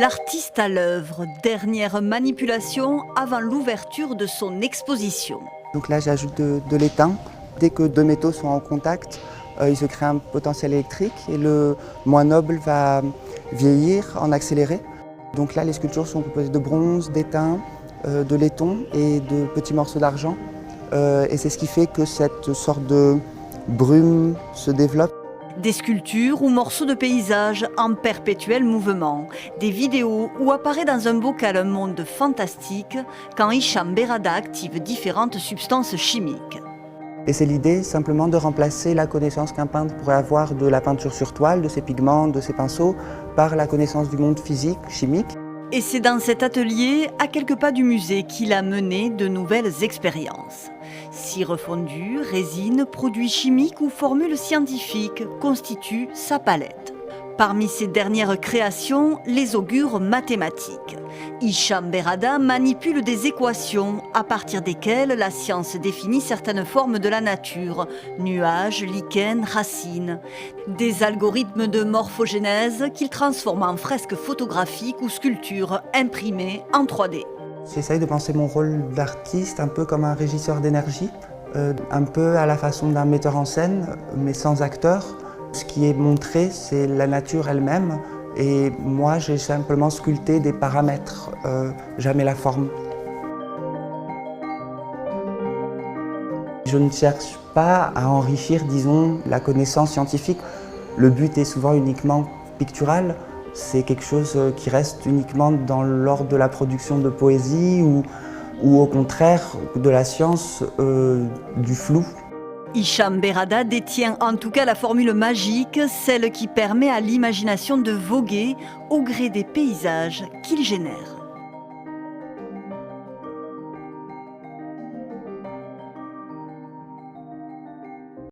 L'artiste à l'œuvre, dernière manipulation avant l'ouverture de son exposition. Donc là, j'ajoute de l'étain. Dès que deux métaux sont en contact, il se crée un potentiel électrique et le moins noble va vieillir en accéléré. Donc là, les sculptures sont composées de bronze, d'étain, de laiton et de petits morceaux d'argent. Et c'est ce qui fait que cette sorte de brume se développe. Des sculptures ou morceaux de paysage en perpétuel mouvement, des vidéos où apparaît dans un bocal un monde fantastique quand Hicham Berrada active différentes substances chimiques. Et c'est l'idée simplement de remplacer la connaissance qu'un peintre pourrait avoir de la peinture sur toile, de ses pigments, de ses pinceaux, par la connaissance du monde physique, chimique. Et c'est dans cet atelier, à quelques pas du musée, qu'il a mené de nouvelles expériences. Cire fondue, résine, produits chimiques ou formules scientifiques constituent sa palette. Parmi ses dernières créations, les augures mathématiques. Hicham Berrada manipule des équations à partir desquelles la science définit certaines formes de la nature, nuages, lichens, racines. Des algorithmes de morphogénèse qu'il transforme en fresques photographiques ou sculptures imprimées en 3D. J'essaye de penser mon rôle d'artiste un peu comme un régisseur d'énergie, un peu à la façon d'un metteur en scène, mais sans acteur. Ce qui est montré, c'est la nature elle-même, et moi j'ai simplement sculpté des paramètres, jamais la forme. Je ne cherche pas à enrichir, disons, la connaissance scientifique. Le but est souvent uniquement pictural. C'est quelque chose qui reste uniquement dans l'ordre de la production de poésie ou au contraire de la science du flou. Hicham Berrada détient en tout cas la formule magique, celle qui permet à l'imagination de voguer au gré des paysages qu'il génère.